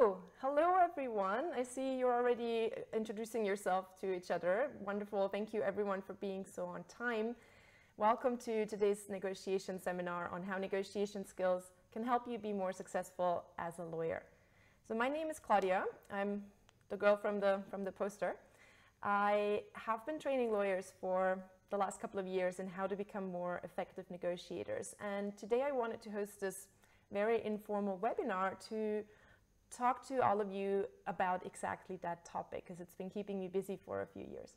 So, hello everyone. I see you're already introducing yourself to each other. Wonderful. Thank you everyone for being so on time. Welcome to today's negotiation seminar on how negotiation skills can help you be more successful as a lawyer. So my name is Claudia. I'm the girl from the poster. I have been training lawyers for the last couple of years in how to become more effective negotiators. And today I wanted to host this very informal webinar to talk to all of you about exactly that topic, because it's been keeping me busy for a few years.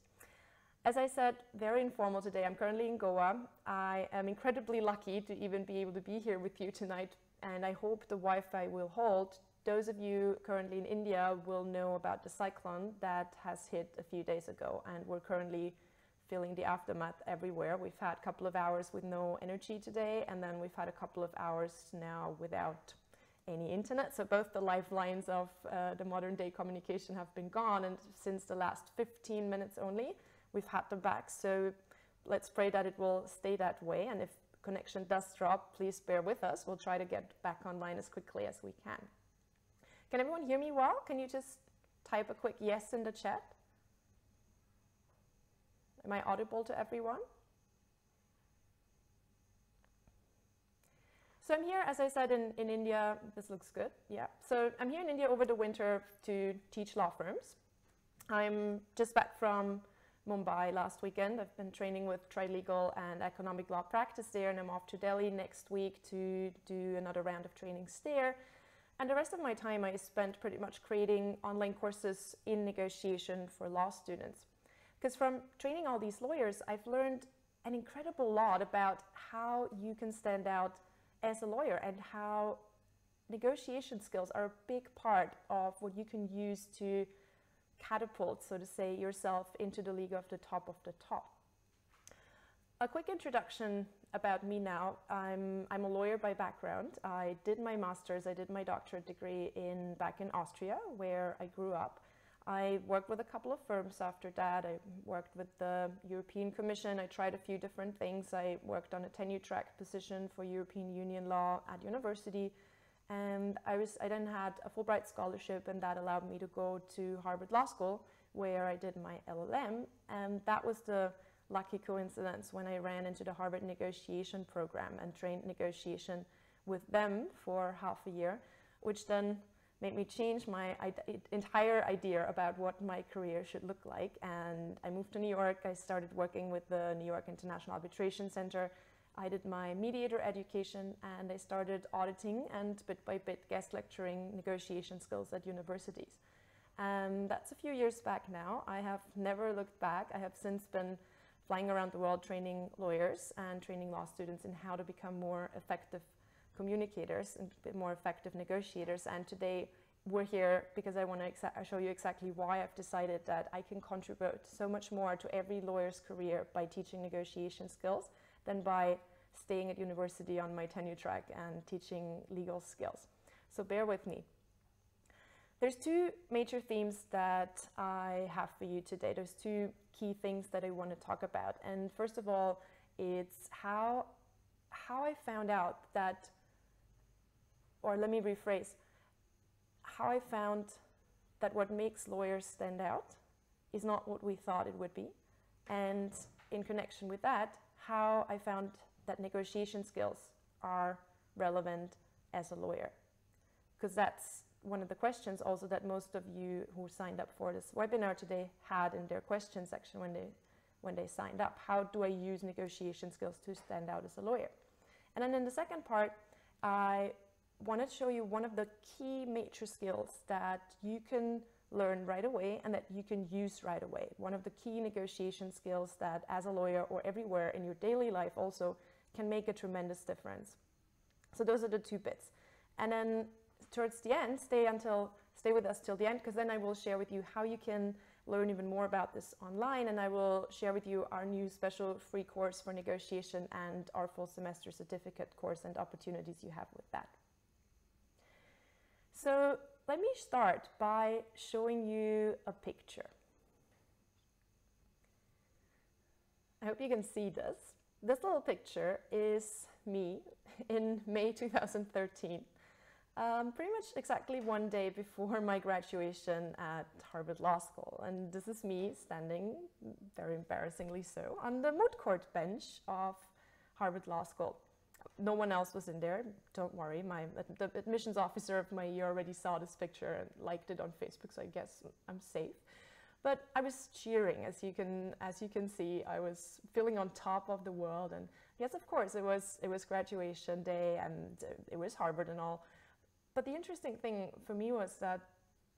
As I said, very informal today. I'm currently in Goa. I am incredibly lucky to even be able to be here with you tonight, and I hope the Wi-Fi will hold. Those of you currently in India will know about the cyclone that has hit a few days ago, and we're currently feeling the aftermath everywhere. We've had a couple of hours with no energy today, and then we've had a couple of hours now without any internet. So both the lifelines of the modern day communication have been gone, and since the last 15 minutes only, we've had them back. So let's pray that it will stay that way. And if connection does drop, please bear with us. We'll try to get back online as quickly as we can. Can everyone hear me well? Can you just type a quick yes in the chat? Am I audible to everyone? So I'm here, as I said, in India. This looks good, yeah. So I'm here in India over the winter to teach law firms. I'm just back from Mumbai last weekend. I've been training with trilegal and economic law practice there, and I'm off to Delhi next week to do another round of trainings there. And the rest of my time I spent pretty much creating online courses in negotiation for law students. Because from training all these lawyers, I've learned an incredible lot about how you can stand out as a lawyer and how negotiation skills are a big part of what you can use to catapult, so to say, yourself into the league of the top. A quick introduction about me now. I'm a lawyer by background. I did my master's, I did my doctorate degree back in Austria, where I grew up. I worked with a couple of firms after that. I worked with the European Commission. I tried a few different things. I worked on a tenure track position for European Union law at university. And I then had a Fulbright scholarship, and that allowed me to go to Harvard Law School, where I did my LLM. And that was the lucky coincidence when I ran into the Harvard negotiation program and trained negotiation with them for half a year, which then made me change my entire idea about what my career should look like. And I moved to New York. I started working with the New York International Arbitration Center. I did my mediator education, and I started auditing and bit by bit guest lecturing negotiation skills at universities. And that's a few years back now. I have never looked back. I have since been flying around the world training lawyers and training law students in how to become more effective communicators and more effective negotiators. And today we're here because I want to show you exactly why I've decided that I can contribute so much more to every lawyer's career by teaching negotiation skills than by staying at university on my tenure track and teaching legal skills. So bear with me. There's two major themes that I have for you today. There's two key things that I want to talk about. And first of all, it's how I found out that, or let me rephrase, how I found that what makes lawyers stand out is not what we thought it would be. And in connection with that, how I found that negotiation skills are relevant as a lawyer. Because that's one of the questions also that most of you who signed up for this webinar today had in their question section when they signed up. How do I use negotiation skills to stand out as a lawyer? And then in the second part, I wanted to show you one of the key major skills that you can learn right away and that you can use right away. One of the key negotiation skills that as a lawyer or everywhere in your daily life also can make a tremendous difference. So those are the two bits. And then towards the end, stay with us till the end, because then I will share with you how you can learn even more about this online, and I will share with you our new special free course for negotiation and our full semester certificate course and opportunities you have with that. So let me start by showing you a picture. I hope you can see this. This little picture is me in May 2013. Pretty much exactly one day before my graduation at Harvard Law School. And this is me standing, very embarrassingly so, on the moot court bench of Harvard Law School. No one else was in there, don't worry. The admissions officer of my year already saw this picture and liked it on Facebook, so I guess I'm safe. But I was cheering, as you can see. I was feeling on top of the world, and yes, of course, it was graduation day, and it was Harvard and all. But the interesting thing for me was that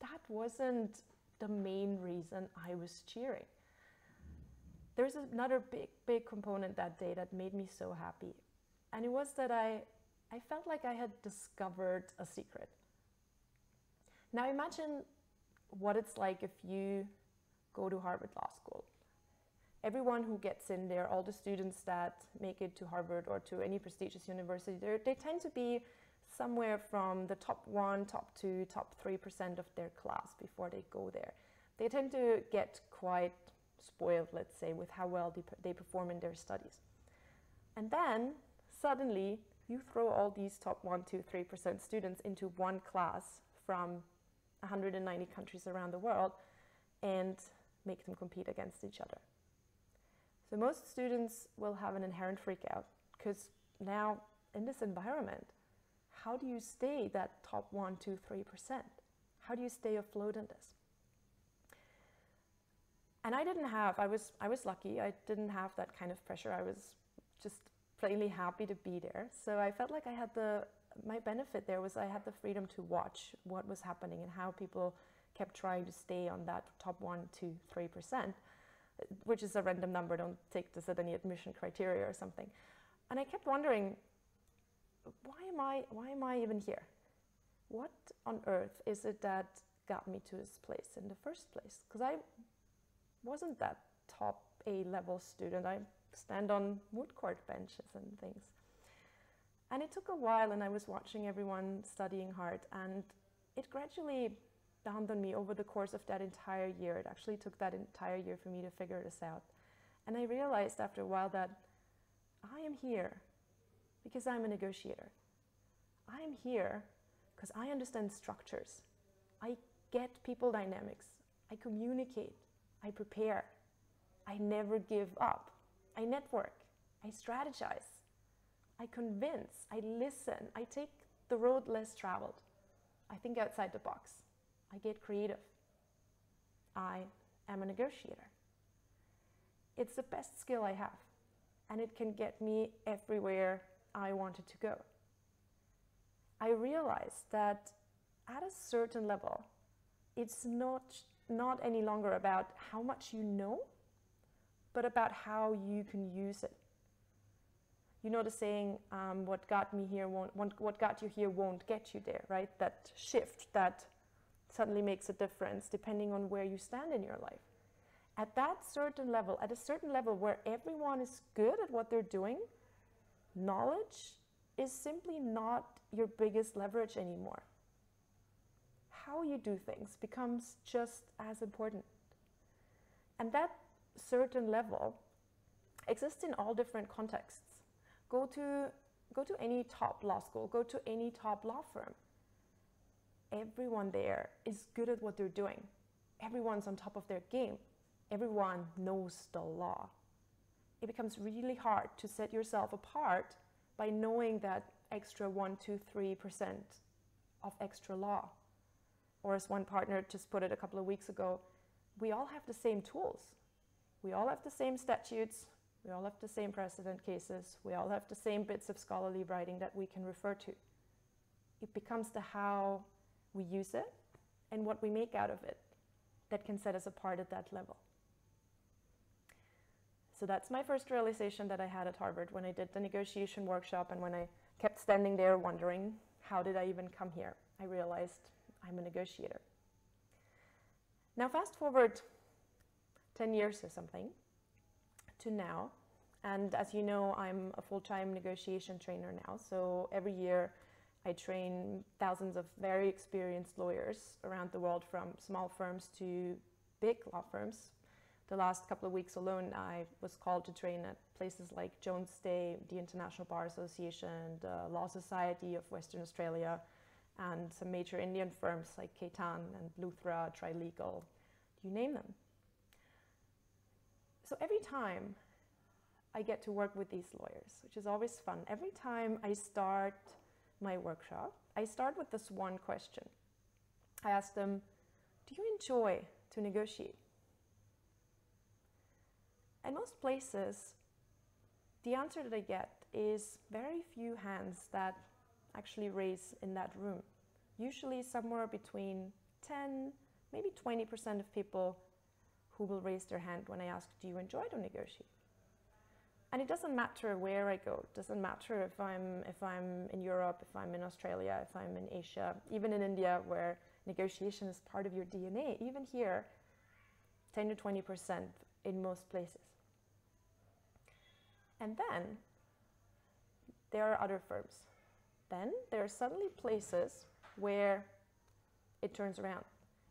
that wasn't the main reason I was cheering. There's another big component that day that made me so happy. And it was that I felt like I had discovered a secret. Now imagine what it's like if you go to Harvard Law School. Everyone who gets in there, all the students that make it to Harvard or to any prestigious university, they tend to be somewhere from the top 1, top 2, top 3% of their class before they go there. They tend to get quite spoiled, let's say, with how well they perform in their studies. And then suddenly you throw all these top 1, 2, 3% students into one class from 190 countries around the world and make them compete against each other. So most students will have an inherent freak out, because now in this environment, how do you stay that top 1, 2, 3%? How do you stay afloat in this? And I was lucky. I didn't have that kind of pressure. I was just plainly happy to be there. So I felt like I had my benefit there was I had the freedom to watch what was happening and how people kept trying to stay on that top 1, 2, 3%, which is a random number. Don't take this as any admission criteria or something. And I kept wondering, why am I even here? What on earth is it that got me to this place in the first place? Because I wasn't that top A-level student. I stand on moot court benches and things. And it took a while, and I was watching everyone studying hard, and it gradually dawned on me over the course of that entire year. It actually took that entire year for me to figure this out. And I realized after a while that I am here because I'm a negotiator. I am here because I understand structures. I get people dynamics. I communicate. I prepare. I never give up. I network. I strategize. I convince. I listen. I take the road less traveled. I think outside the box. I get creative. I am a negotiator. It's the best skill I have, and it can get me everywhere I wanted to go. I realized that at a certain level, it's not any longer about how much you know, but about how you can use it. You know the saying, what got you here won't get you there, right? That shift that suddenly makes a difference depending on where you stand in your life. At a certain level where everyone is good at what they're doing, knowledge is simply not your biggest leverage anymore. How you do things becomes just as important. And that certain level exists in all different contexts. Go to any top law school, go to any top law firm. Everyone there is good at what they're doing. Everyone's on top of their game. Everyone knows the law. It becomes really hard to set yourself apart by knowing that extra 1, 2, 3% of extra law. Or as one partner just put it a couple of weeks ago, we all have the same tools. We all have the same statutes. We all have the same precedent cases. We all have the same bits of scholarly writing that we can refer to. It becomes the how we use it and what we make out of it that can set us apart at that level. So that's my first realization that I had at Harvard when I did the negotiation workshop, and when I kept standing there wondering, how did I even come here? I realized I'm a negotiator. Now fast forward 10 years or something to now, and as you know, I'm a full-time negotiation trainer now, so every year I train thousands of very experienced lawyers around the world, from small firms to big law firms. The last couple of weeks alone, I was called to train at places like Jones Day, the International Bar Association, the Law Society of Western Australia, and some major Indian firms like Ketan and Luthra, Trilegal, you name them. So every time I get to work with these lawyers, which is always fun, every time I start my workshop, I start with this one question. I ask them, do you enjoy to negotiate? In most places, the answer that I get is very few hands that actually raise in that room. Usually somewhere between 10, maybe 20% of people who will raise their hand when I ask, do you enjoy to negotiate? And it doesn't matter where I go. It doesn't matter if I'm in Europe, if I'm in Australia, if I'm in Asia, even in India, where negotiation is part of your DNA. Even here, 10 to 20% in most places. And then there are other firms. Then there are suddenly places where it turns around,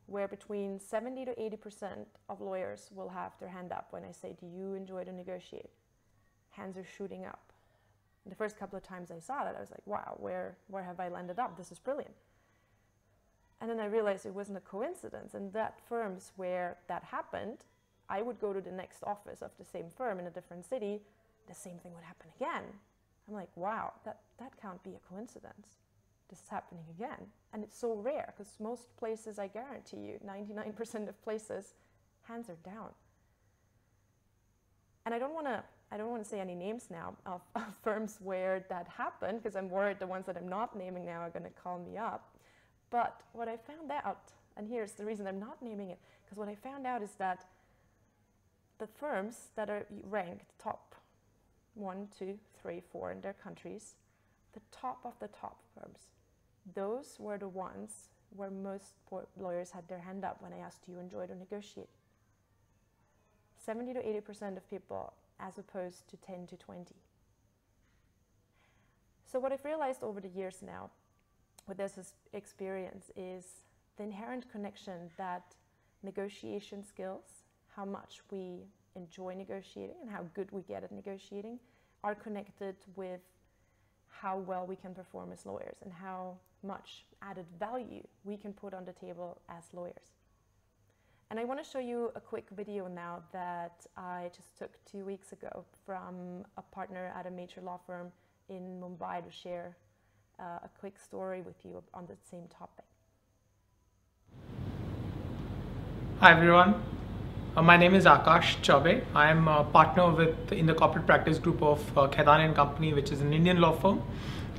where between 70 to 80% of lawyers will have their hand up when I say, do you enjoy to negotiate? Hands are shooting up. And the first couple of times I saw that, I was like, wow, where have I landed up? This is brilliant. And then I realized it wasn't a coincidence. And that firms where that happened, I would go to the next office of the same firm in a different city, the same thing would happen again. I'm like, wow, that can't be a coincidence. This is happening again. And it's so rare, because most places, I guarantee you, 99% of places, hands are down. And I don't want to say any names now of firms where that happened, because I'm worried the ones that I'm not naming now are going to call me up. But what I found out, and here's the reason I'm not naming it, because what I found out is that the firms that are ranked top 1, 2, 3, 4 in their countries, the top of the top firms, those were the ones where most lawyers had their hand up when I asked, do you enjoy to negotiate? 70 to 80% of people, as opposed to 10 to 20. So what I've realized over the years now with this experience is the inherent connection that negotiation skills, how much we enjoy negotiating and how good we get at negotiating, are connected with how well we can perform as lawyers and how much added value we can put on the table as lawyers. And I want to show you a quick video now that I just took 2 weeks ago from a partner at a major law firm in Mumbai to share a quick story with you on the same topic. Hi everyone, my name is Akash Chaube. I am a partner in the corporate practice group of Ketan & Company, which is an Indian law firm.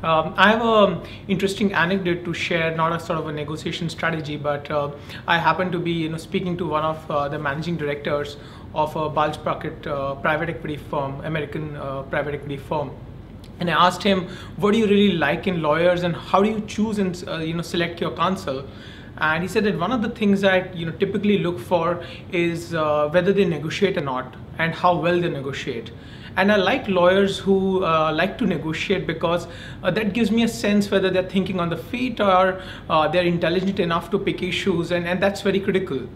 I have an interesting anecdote to share, not a sort of a negotiation strategy, but I happen to be speaking to one of the managing directors of a bulge bracket private equity firm, American private equity firm. And I asked him, what do you really like in lawyers and how do you choose and select your counsel? And he said that one of the things that typically look for is whether they negotiate or not and how well they negotiate. And I like lawyers who like to negotiate because that gives me a sense whether they're thinking on the feet or they're intelligent enough to pick issues, and that's very critical.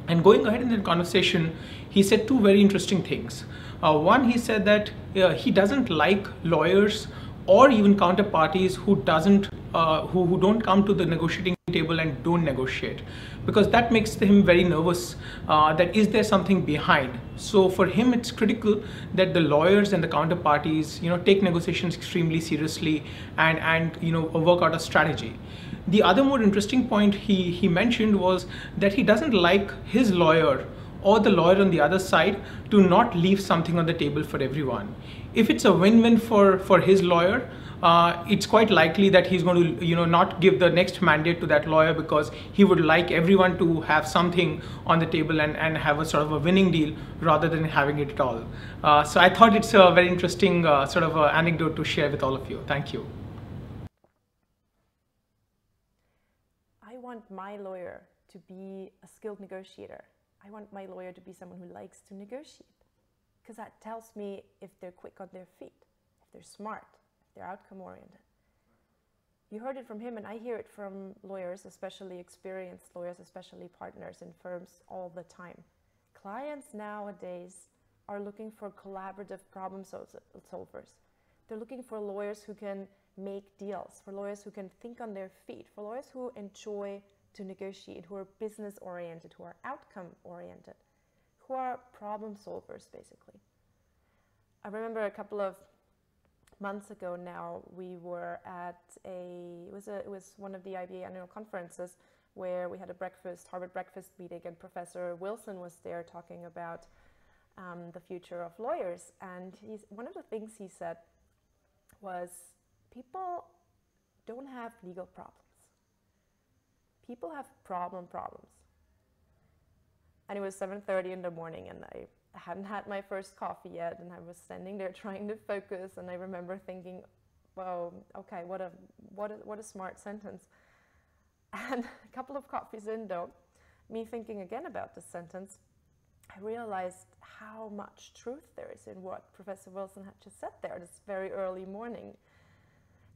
And going ahead in the conversation, he said two very interesting things. One, he said that he doesn't like lawyers or even counterparties who don't come to the negotiating table and don't negotiate, because that makes him very nervous that is there something behind. So for him it's critical that the lawyers and the counterparties take negotiations extremely seriously and work out a strategy. The other more interesting point he mentioned was that he doesn't like his lawyer or the lawyer on the other side to not leave something on the table for everyone. If it's a win-win for his lawyer, it's quite likely that he's going to not give the next mandate to that lawyer, because he would like everyone to have something on the table and have a sort of a winning deal rather than having it at all. So I thought it's a very interesting sort of anecdote to share with all of you. Thank you. I want my lawyer to be a skilled negotiator. I want my lawyer to be someone who likes to negotiate, because that tells me if they're quick on their feet, if they're smart, if they're outcome oriented. You heard it from him, and I hear it from lawyers, especially experienced lawyers, especially partners in firms all the time. Clients nowadays are looking for collaborative problem solvers. They're looking for lawyers who can make deals, for lawyers who can think on their feet, for lawyers who enjoy to negotiate, who are business oriented, who are outcome oriented, who are problem solvers, basically. I remember a couple of months ago now, we were at it was one of the IBA annual conferences where we had a Harvard breakfast meeting, and Professor Wilson was there talking about the future of lawyers. And one of the things he said was, people don't have legal problems. People have problems. And it was 7:30 in the morning, and I hadn't had my first coffee yet, and I was standing there trying to focus, and I remember thinking, well, okay, what a smart sentence. And a couple of coffees in, though, me thinking again about this sentence, I realized how much truth there is in what Professor Wilson had just said there this very early morning.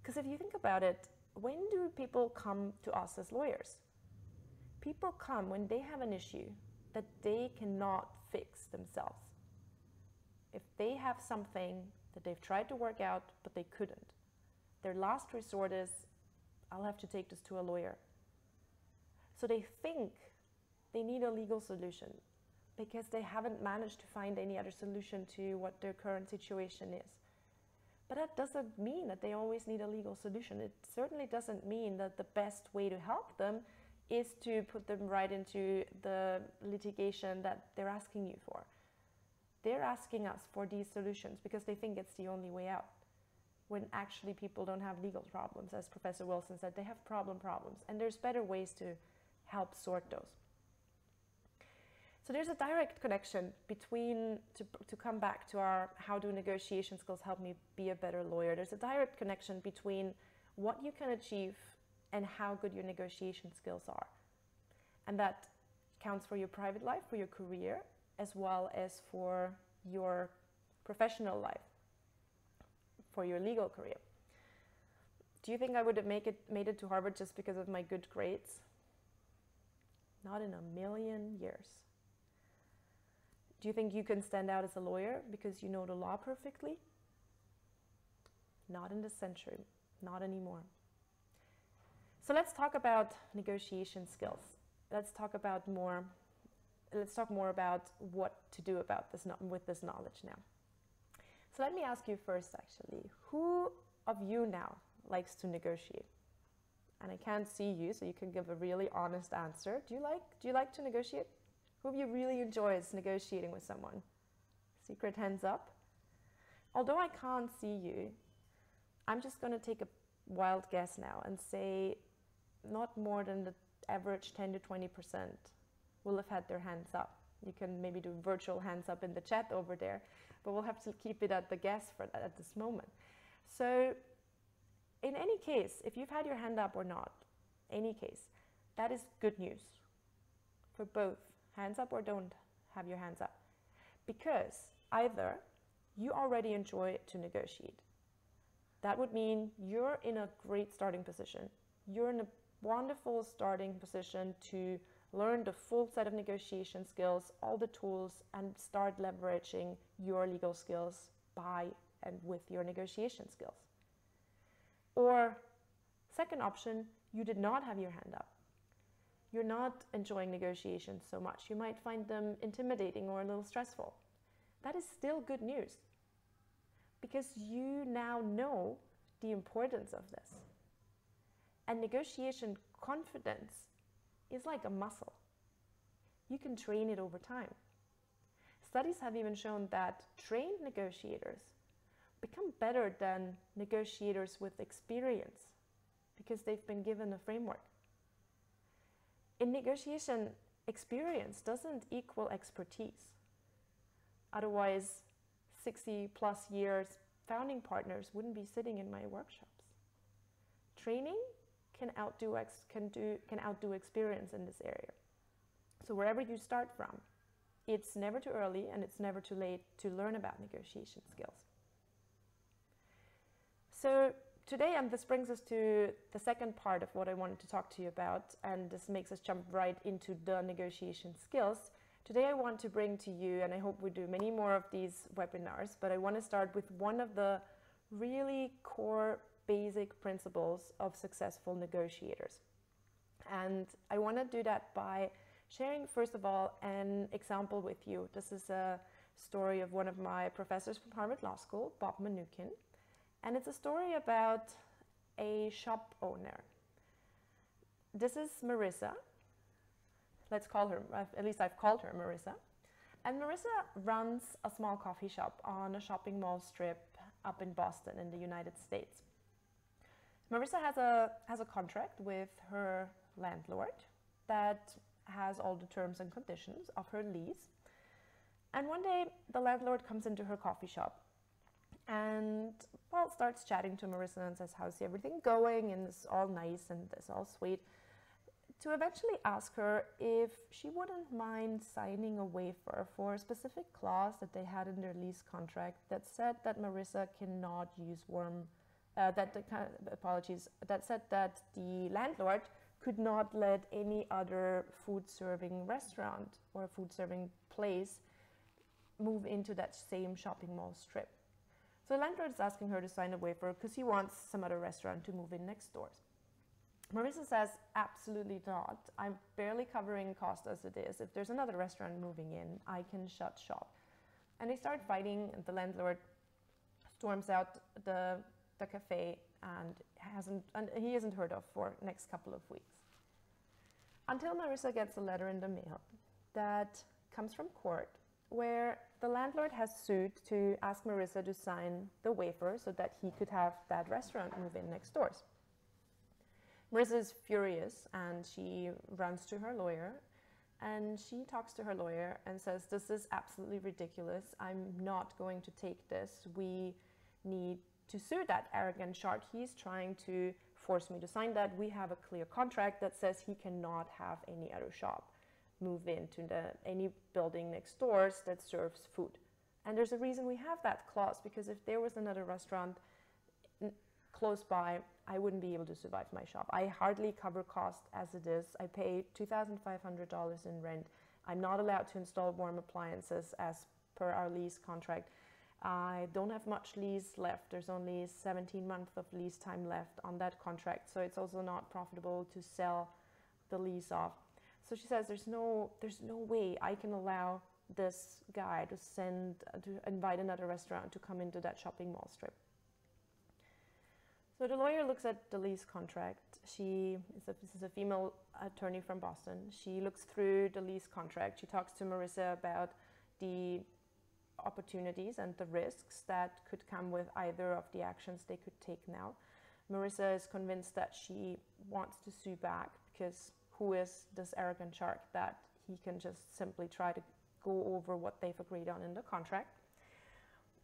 Because if you think about it, when do people come to us as lawyers? People come when they have an issue that they cannot fix themselves. If they have something that they've tried to work out, but they couldn't, their last resort is, I'll have to take this to a lawyer. So they think they need a legal solution because they haven't managed to find any other solution to what their current situation is. But that doesn't mean that they always need a legal solution. It certainly doesn't mean that the best way to help them is to put them right into the litigation that they're asking you for. They're asking us for these solutions because they think it's the only way out, when actually people don't have legal problems. As Professor Wilson said, they have problems, and there's better ways to help sort those. So there's a direct connection between, to come back to our how do negotiation skills help me be a better lawyer, there's a direct connection between what you can achieve and how good your negotiation skills are. And that counts for your private life, for your career, as well as for your professional life, for your legal career. Do you think I would have made it to Harvard just because of my good grades? Not in a million years. Do you think you can stand out as a lawyer because you know the law perfectly? Not in this century, not anymore. So let's talk about negotiation skills. Let's talk more about what to do about this with this knowledge now. So let me ask you first, actually, who of you now likes to negotiate? And I can't see you, so you can give a really honest answer. Do you like to negotiate? Who of you really enjoys negotiating with someone? Secret hands up. Although I can't see you, I'm just going to take a wild guess now and say not more than the average 10 to 20% will have had their hands up. You can maybe do virtual hands up in the chat over there, but we'll have to keep it at the guess for that at this moment. So in any case, if you've had your hand up or not, any case, that is good news for both hands up or don't have your hands up. Because either you already enjoy to negotiate. That would mean you're in a great starting position. You're in a wonderful starting position to learn the full set of negotiation skills, all the tools, and start leveraging your legal skills by and with your negotiation skills. Or second option, you did not have your hand up. You're not enjoying negotiations so much. You might find them intimidating or a little stressful. That is still good news, because you now know the importance of this. And negotiation confidence is like a muscle. You can train it over time. Studies have even shown that trained negotiators become better than negotiators with experience because they've been given a framework. In negotiation, experience doesn't equal expertise. Otherwise, 60 plus years founding partners wouldn't be sitting in my workshops. Training can outdo experience in this area. So wherever you start from, it's never too early and it's never too late to learn about negotiation skills. So today, this brings us to the second part of what I wanted to talk to you about, and this makes us jump right into the negotiation skills. Today I want to bring to you, and I hope we do many more of these webinars, but I want to start with one of the really core basic principles of successful negotiators. And I want to do that by sharing, first of all, an example with you. This is a story of one of my professors from Harvard Law School, Bob Mnookin. And it's a story about a shop owner. This is Marissa. Let's call her, at least I've called her Marissa. And Marissa runs a small coffee shop on a shopping mall strip up in Boston in the United States. Marissa has a contract with her landlord that has all the terms and conditions of her lease. And one day the landlord comes into her coffee shop and, well, starts chatting to Marissa and says, how's everything going? And it's all nice and it's all sweet. To eventually ask her if she wouldn't mind signing a waiver for a specific clause that they had in their lease contract that said that Marissa cannot use that said that the landlord could not let any other food-serving restaurant or food-serving place move into that same shopping mall strip. So the landlord is asking her to sign a waiver because he wants some other restaurant to move in next door. Marissa says, absolutely not. I'm barely covering cost as it is. If there's another restaurant moving in, I can shut shop. And they start fighting, and the landlord storms out the cafe and he isn't heard of for the next couple of weeks. Until Marissa gets a letter in the mail that comes from court where the landlord has sued to ask Marissa to sign the waiver so that he could have that restaurant move in next door. Marissa is furious and she runs to her lawyer and she talks to her lawyer and says, this is absolutely ridiculous. I'm not going to take this. We need to sue that arrogant shark. He's trying to force me to sign that. We have a clear contract that says he cannot have any other shop move into any building next doors that serves food. And there's a reason we have that clause, because if there was another restaurant close by, I wouldn't be able to survive my shop. I hardly cover cost as it is. I pay $2,500 in rent. I'm not allowed to install warm appliances as per our lease contract. I don't have much lease left. There's only 17 months of lease time left on that contract. So it's also not profitable to sell the lease off. So she says there's no way I can allow this guy to invite another restaurant to come into that shopping mall strip. So the lawyer looks at the lease contract. This is a female attorney from Boston. She looks through the lease contract. She talks to Marissa about the opportunities and the risks that could come with either of the actions they could take now. Marissa is convinced that she wants to sue back because who is this arrogant shark that he can just simply try to go over what they've agreed on in the contract.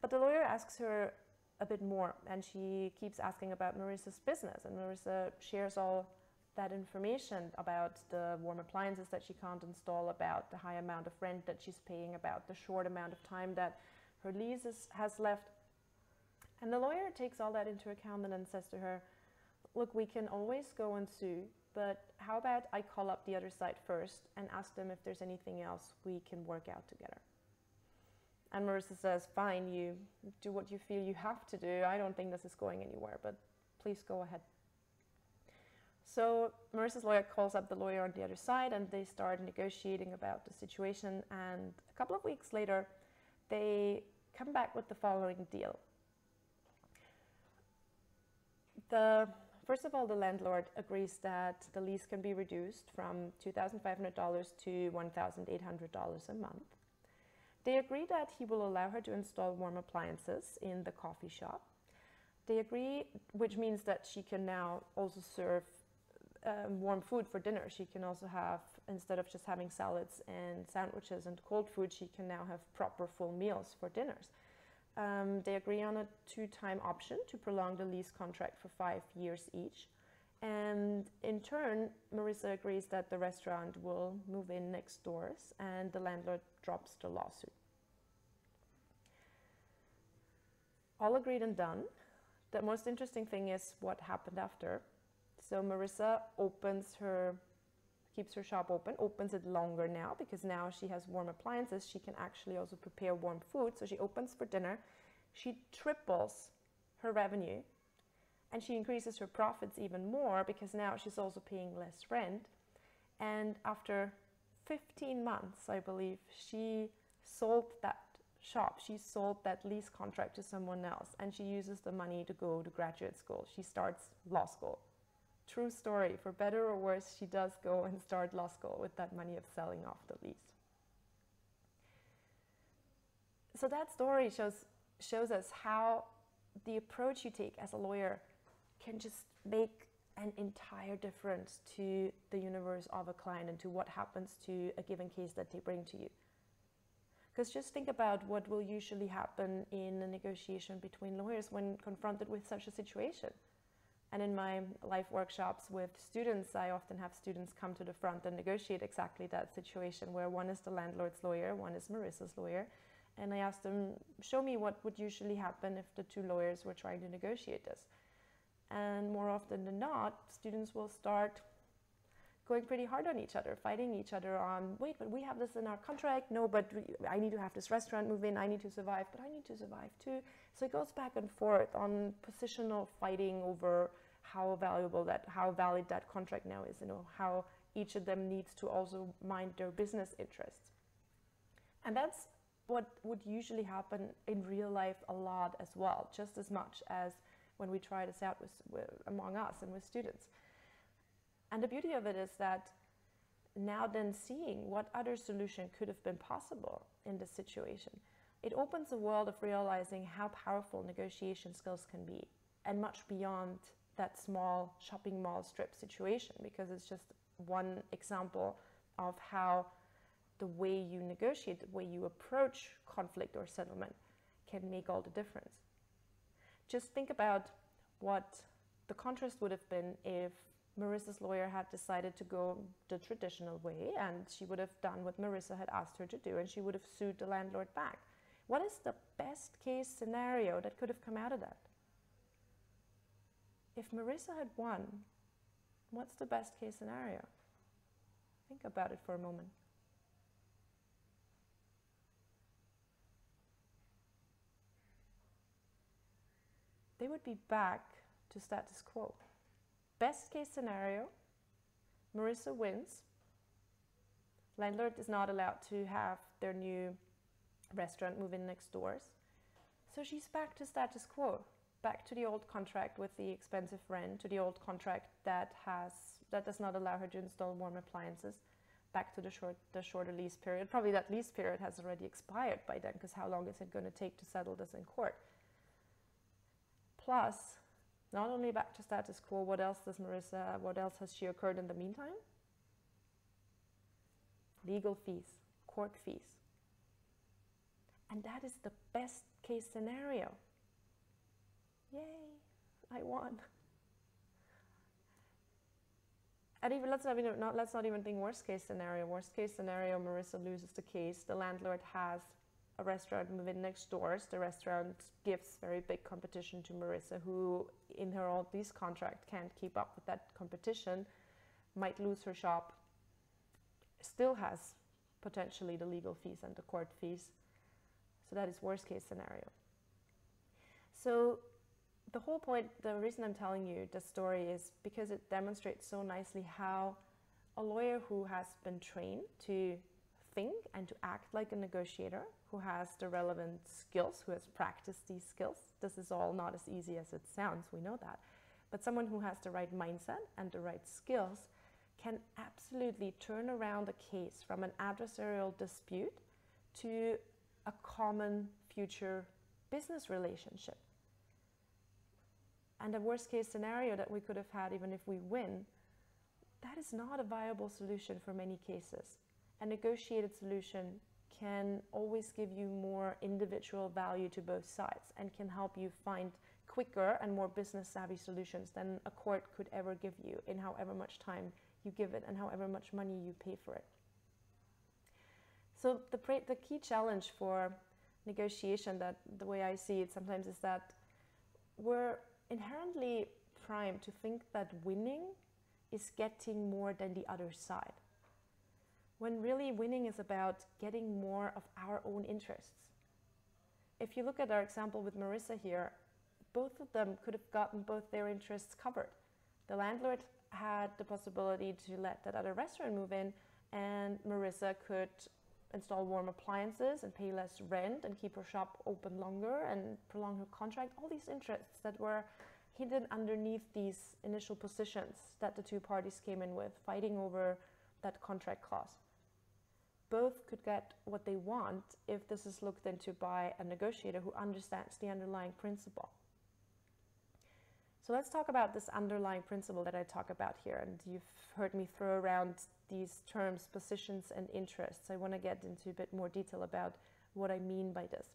But the lawyer asks her a bit more, and she keeps asking about Marissa's business, and Marissa shares all that information about the warm appliances that she can't install, about the high amount of rent that she's paying, about the short amount of time that her lease has left. And the lawyer takes all that into account and then says to her, look, we can always go and sue, but how about I call up the other side first and ask them if there's anything else we can work out together. And Marissa says, fine, you do what you feel you have to do. I don't think this is going anywhere, but please go ahead. So Marissa's lawyer calls up the lawyer on the other side and they start negotiating about the situation. And a couple of weeks later, they come back with the following deal. First of all, the landlord agrees that the lease can be reduced from $2,500 to $1,800 a month. They agree that he will allow her to install warm appliances in the coffee shop. They agree, which means that she can now also serve warm food for dinner. She can also have, instead of just having salads and sandwiches and cold food, she can now have proper full meals for dinners. They agree on a 2-time option to prolong the lease contract for 5 years each. And in turn, Marissa agrees that the restaurant will move in next doors and the landlord drops the lawsuit. All agreed and done. The most interesting thing is what happened after. So Marissa keeps her shop open, opens it longer now because now she has warm appliances. She can actually also prepare warm food. So she opens for dinner. She triples her revenue And she increases her profits even more because now she's also paying less rent. And after 15 months, I believe, she sold that shop. She sold that lease contract to someone else, and she uses the money to go to graduate school. She starts law school. True story. For better or worse, she does go and start law school with that money of selling off the lease. So that story shows us how the approach you take as a lawyer can just make an entire difference to the universe of a client and to what happens to a given case that they bring to you. Because just think about what will usually happen in a negotiation between lawyers when confronted with such a situation. And in my life workshops with students, I often have students come to the front and negotiate exactly that situation where one is the landlord's lawyer, one is Marissa's lawyer. And I ask them, show me what would usually happen if the two lawyers were trying to negotiate this. And more often than not, students will start going pretty hard on each other, fighting each other on, wait, but we have this in our contract. No, but I need to have this restaurant move in. I need to survive, but I need to survive too. So it goes back and forth on positional fighting over how valid that contract now is, how each of them needs to also mind their business interests. And that's what would usually happen in real life a lot as well, just as much as when we try this out among us and with students. And the beauty of it is that now then seeing what other solution could have been possible in this situation, it opens a world of realizing how powerful negotiation skills can be, and much beyond that small shopping mall strip situation, because it's just one example of how the way you negotiate, the way you approach conflict or settlement can make all the difference. Just think about what the contrast would have been if Marissa's lawyer had decided to go the traditional way, and she would have done what Marissa had asked her to do, and she would have sued the landlord back. What is the best case scenario that could have come out of that? If Marissa had won, what's the best case scenario? Think about it for a moment. They would be back to status quo. Best case scenario, Marissa wins. Landlord is not allowed to have their new restaurant move in next doors. So she's back to status quo, back to the old contract with the expensive rent, to the old contract that does not allow her to install warm appliances, back to the shorter lease period. Probably that lease period has already expired by then, because how long is it going to take to settle this in court? Plus, not only back to status quo, what else has she occurred in the meantime? Legal fees, court fees. And that is the best case scenario. Yay, I won. And even let's not even think worst case scenario. Worst case scenario, Marissa loses the case. The landlord has a restaurant move in next doors. The restaurant gives very big competition to Marissa, who in her old lease contract can't keep up with that competition, might lose her shop, still has potentially the legal fees and the court fees. So that is worst case scenario. So the whole point, the reason I'm telling you this story is because it demonstrates so nicely how a lawyer who has been trained to think and to act like a negotiator, who has the relevant skills, who has practiced these skills. This is all not as easy as it sounds, we know that. But someone who has the right mindset and the right skills can absolutely turn around a case from an adversarial dispute to a common future business relationship. And the worst case scenario that we could have had, even if we win, that is not a viable solution for many cases. A negotiated solution can always give you more individual value to both sides and can help you find quicker and more business savvy solutions than a court could ever give you in however much time you give it and however much money you pay for it. So the key challenge for negotiation, that the way I see it sometimes, is that we're inherently primed to think that winning is getting more than the other side, when really winning is about getting more of our own interests. If you look at our example with Marissa here, both of them could have gotten both their interests covered. The landlord had the possibility to let that other restaurant move in, and Marissa could install warm appliances and pay less rent and keep her shop open longer and prolong her contract. All these interests that were hidden underneath these initial positions that the two parties came in with, fighting over that contract clause. Both could get what they want if this is looked into by a negotiator who understands the underlying principle. So let's talk about this underlying principle that I talk about here. And you've heard me throw around these terms, positions and interests. I want to get into a bit more detail about what I mean by this.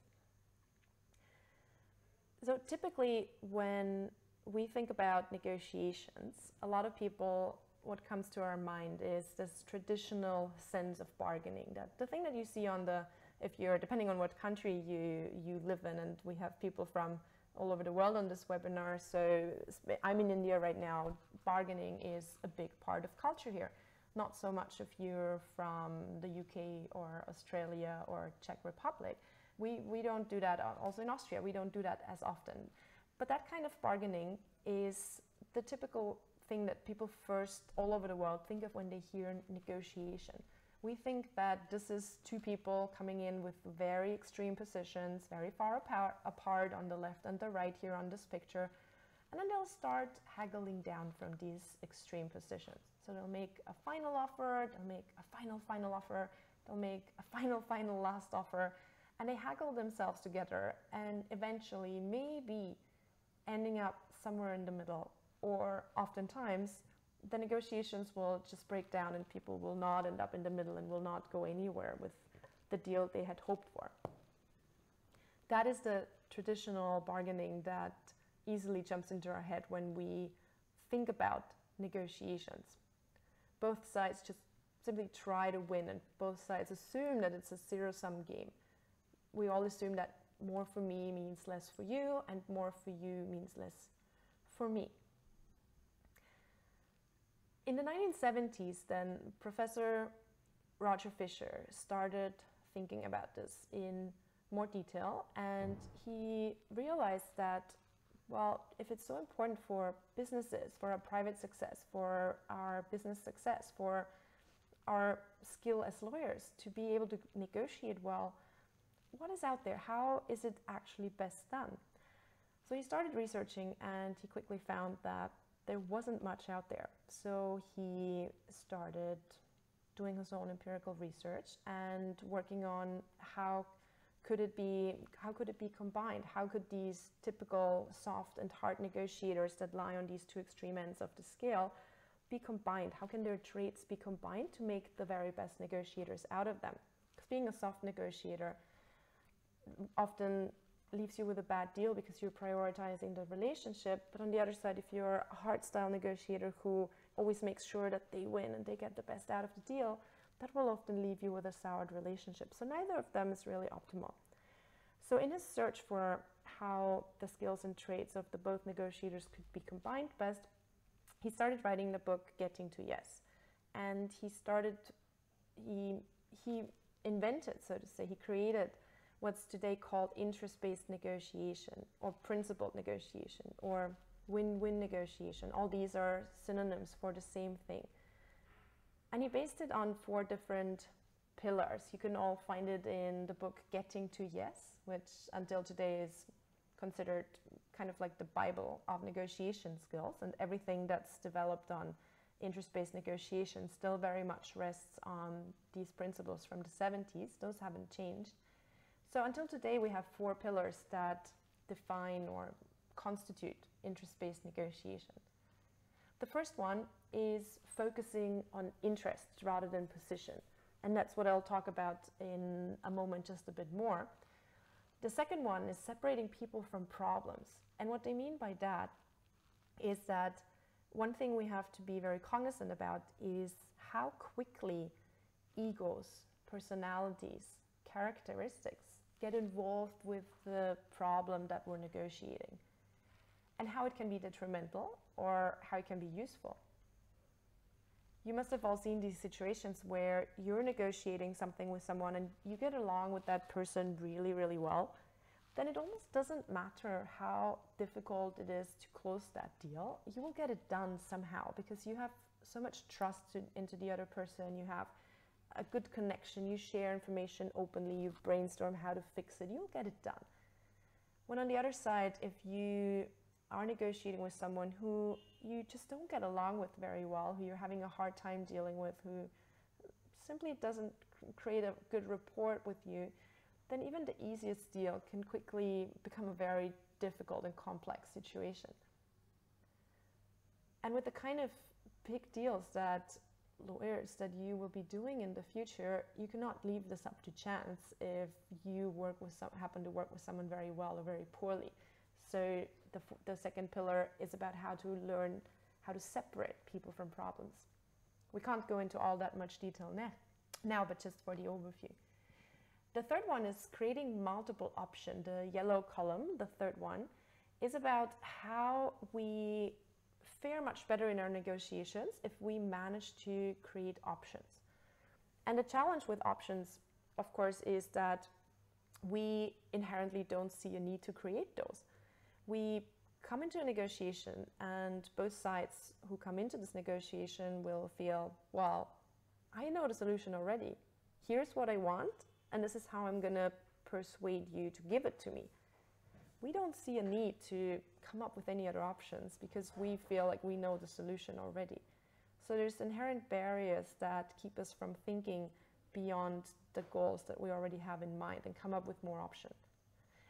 So typically when we think about negotiations, a lot of people, what comes to our mind is this traditional sense of bargaining. That the thing that you see on the, if you're, depending on what country you live in, and we have people from all over the world on this webinar. So I'm in India right now. Bargaining is a big part of culture here. Not so much if you're from the UK or Australia or Czech Republic. We don't do that. Also in Austria, we don't do that as often. But that kind of bargaining is the typical thing that people first all over the world think of when they hear negotiation. We think that this is two people coming in with very extreme positions, very far apart on the left and the right here on this picture, and then they'll start haggling down from these extreme positions. So they'll make a final offer, they'll make a final offer, they'll make a final last offer, and they haggle themselves together and eventually maybe ending up somewhere in the middle, or oftentimes the negotiations will just break down and people will not end up in the middle and will not go anywhere with the deal they had hoped for. That is the traditional bargaining that easily jumps into our head when we think about negotiations. Both sides just simply try to win, and both sides assume that it's a zero-sum game. We all assume that more for me means less for you, and more for you means less for me. In the 1970s, then, Professor Roger Fisher started thinking about this in more detail, and he realized that, well, if it's so important for businesses, for our private success, for our business success, for our skill as lawyers to be able to negotiate well, what is out there? How is it actually best done? So he started researching, and he quickly found that there wasn't much out there. So he started doing his own empirical research and working on how could it be combined? How could these typical soft and hard negotiators that lie on these two extreme ends of the scale be combined? How can their traits be combined to make the very best negotiators out of them? Because being a soft negotiator often leaves you with a bad deal because you're prioritizing the relationship. But on the other side, if you're a hard style negotiator who always makes sure that they win and they get the best out of the deal, that will often leave you with a soured relationship. So neither of them is really optimal. So in his search for how the skills and traits of the both negotiators could be combined best, he started writing the book Getting to Yes. And he invented, so to say, he created what's today called interest-based negotiation, or principled negotiation, or win-win negotiation. All these are synonyms for the same thing. And he based it on 4 different pillars. You can all find it in the book Getting to Yes, which until today is considered kind of like the Bible of negotiation skills, and everything that's developed on interest-based negotiation still very much rests on these principles from the 70s. Those haven't changed. So until today, we have 4 pillars that define or constitute interest-based negotiation. The first one is focusing on interests rather than position. And that's what I'll talk about in a moment just a bit more. The second one is separating people from problems. And what they mean by that is that one thing we have to be very cognizant about is how quickly egos, personalities, characteristics get involved with the problem that we're negotiating, and how it can be detrimental or how it can be useful. You must have all seen these situations where you're negotiating something with someone and you get along with that person really, really well, then it almost doesn't matter how difficult it is to close that deal. You will get it done somehow because you have so much trust into the other person. You have a good connection. You share information openly. You brainstorm how to fix it. You'll get it done. When on the other side, if you are negotiating with someone who you just don't get along with very well, who you're having a hard time dealing with, who simply doesn't create a good rapport with you, then even the easiest deal can quickly become a very difficult and complex situation. And with the kind of big deals that you will be doing in the future, you cannot leave this up to chance if you happen to work with someone very well or very poorly. So the second pillar is about how to learn how to separate people from problems. We can't go into all that much detail now, but just for the overview. The third one is creating multiple options. The yellow column, the third one, is about how we fare much better in our negotiations if we manage to create options. And the challenge with options, of course, is that we inherently don't see a need to create those. We come into a negotiation and both sides who come into this negotiation will feel, well, I know the solution already. Here's what I want, and this is how I'm going to persuade you to give it to me. We don't see a need to come up with any other options because we feel like we know the solution already. So there's inherent barriers that keep us from thinking beyond the goals that we already have in mind and come up with more options.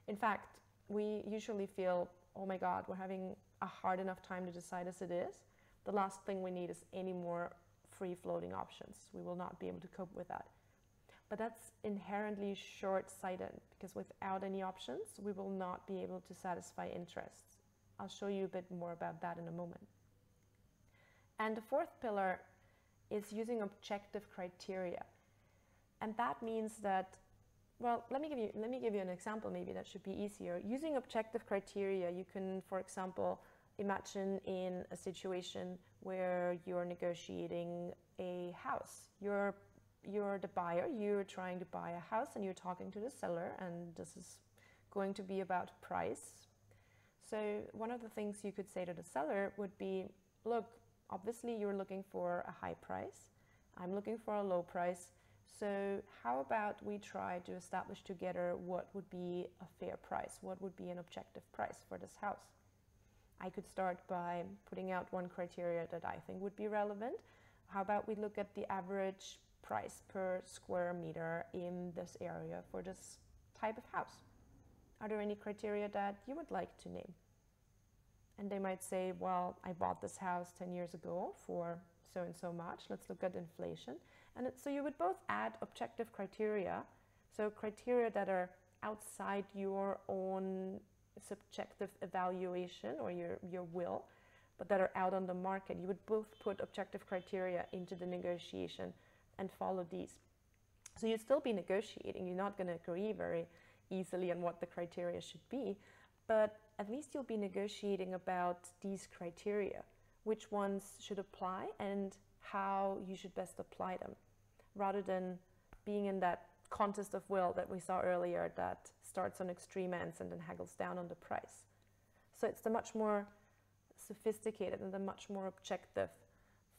In fact, we usually feel, oh my God, we're having a hard enough time to decide as it is. The last thing we need is any more free-floating options. We will not be able to cope with that. But that's inherently short-sighted because without any options, we will not be able to satisfy interests. I'll show you a bit more about that in a moment. And the fourth pillar is using objective criteria. And that means that, well, let me give you an example, maybe that should be easier. Using objective criteria, you can, for example, imagine in a situation where you're negotiating a house. You're the buyer, you're trying to buy a house and you're talking to the seller, and this is going to be about price. So one of the things you could say to the seller would be, look, obviously you're looking for a high price. I'm looking for a low price. So how about we try to establish together what would be a fair price? What would be an objective price for this house? I could start by putting out one criteria that I think would be relevant. How about we look at the average price per square meter in this area for this type of house? Are there any criteria that you would like to name? And they might say, well, I bought this house 10 years ago for so and so much. Let's look at inflation. And so you would both add objective criteria, so criteria that are outside your own subjective evaluation or your will, but that are out on the market. You would both put objective criteria into the negotiation and follow these. So you'd still be negotiating. You're not going to agree very easily on what the criteria should be, but at least you'll be negotiating about these criteria, which ones should apply and how you should best apply them, rather than being in that contest of will that we saw earlier that starts on extreme ends and then haggles down on the price. So it's the much more sophisticated and the much more objective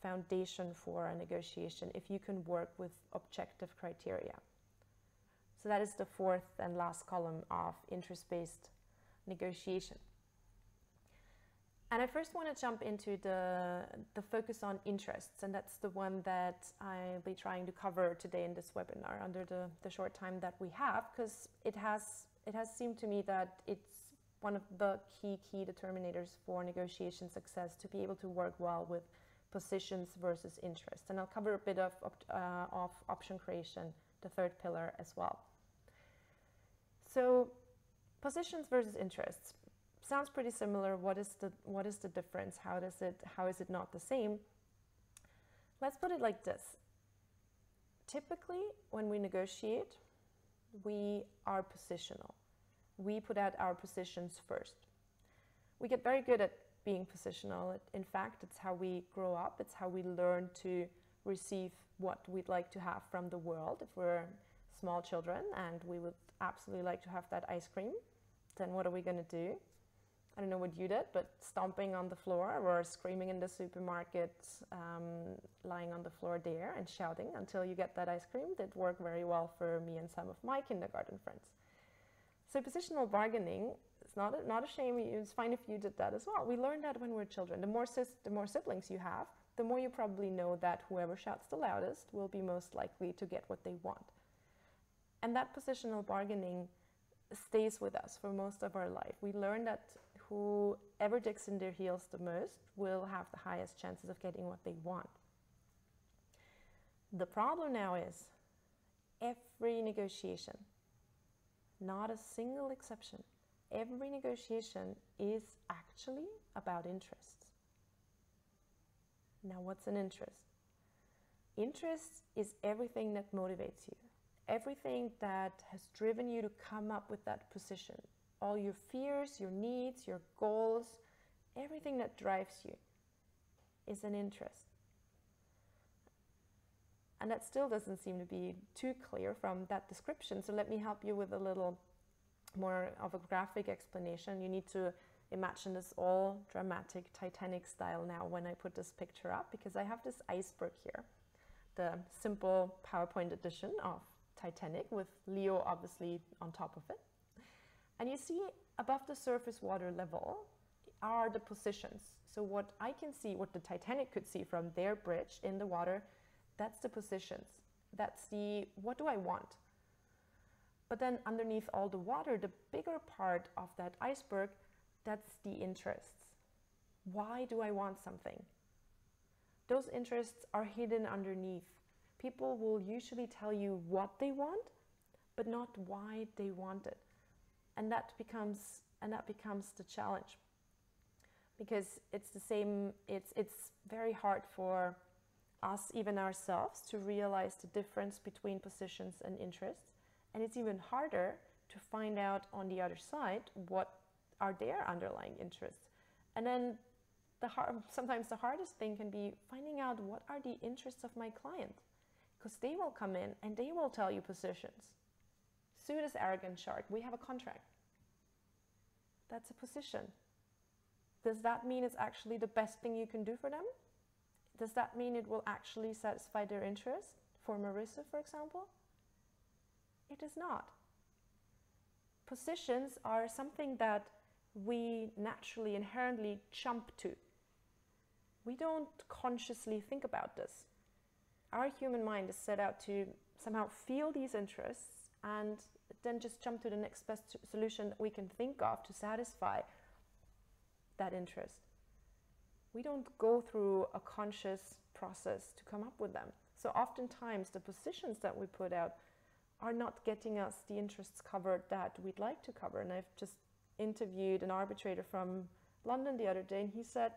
foundation for a negotiation if you can work with objective criteria. So that is the fourth and last column of interest-based negotiation. And I first want to jump into the focus on interests, and that's the one that I'll be trying to cover today in this webinar under the short time that we have, because it has seemed to me that it's one of the key determinators for negotiation success, to be able to work well with positions versus interests. And I'll cover a bit of option creation, the third pillar, as well. So positions versus interests. Sounds pretty similar. What is the difference? How is it not the same? Let's put it like this. Typically, when we negotiate, we are positional. We put out our positions first. We get very good at being positional. In fact, it's how we grow up. It's how we learn to receive what we'd like to have from the world. If we're small children and we would absolutely like to have that ice cream, then what are we going to do? I don't know what you did, but stomping on the floor or screaming in the supermarket, lying on the floor there and shouting until you get that ice cream did work very well for me and some of my kindergarten friends. So positional bargaining, it's not a shame. It's fine if you did that as well. We learned that when we were children. The more siblings you have, the more you probably know that whoever shouts the loudest will be most likely to get what they want. And that positional bargaining stays with us for most of our life. We learn that whoever digs in their heels the most will have the highest chances of getting what they want. The problem now is every negotiation, not a single exception, every negotiation is actually about interests. Now, what's an interest? Interest is everything that motivates you, everything that has driven you to come up with that position. All your fears, your needs, your goals, everything that drives you is an interest. And that still doesn't seem to be too clear from that description. So let me help you with a little more of a graphic explanation. You need to imagine this all dramatic Titanic style now when I put this picture up, because I have this iceberg here, the simple PowerPoint edition of Titanic with Leo obviously on top of it. And you see above the surface water level are the positions. So what I can see, what the Titanic could see from their bridge in the water, that's the positions. That's the, what do I want? But then underneath all the water, the bigger part of that iceberg, that's the interests. Why do I want something? Those interests are hidden underneath. People will usually tell you what they want, but not why they want it. And that becomes the challenge, because it's the same. It's very hard for us, even ourselves, to realize the difference between positions and interests, and it's even harder to find out on the other side what are their underlying interests. And then sometimes the hardest thing can be finding out what are the interests of my client, because they will come in and they will tell you positions. Sue this arrogant shark. We have a contract. That's a position. Does that mean it's actually the best thing you can do for them? Does that mean it will actually satisfy their interest? For Marissa, for example? It is not. Positions are something that we naturally, inherently jump to. We don't consciously think about this. Our human mind is set out to somehow feel these interests and then just jump to the next best solution that we can think of to satisfy that interest. We don't go through a conscious process to come up with them. So oftentimes the positions that we put out are not getting us the interests covered that we'd like to cover. And I've just interviewed an arbitrator from London the other day, and he said,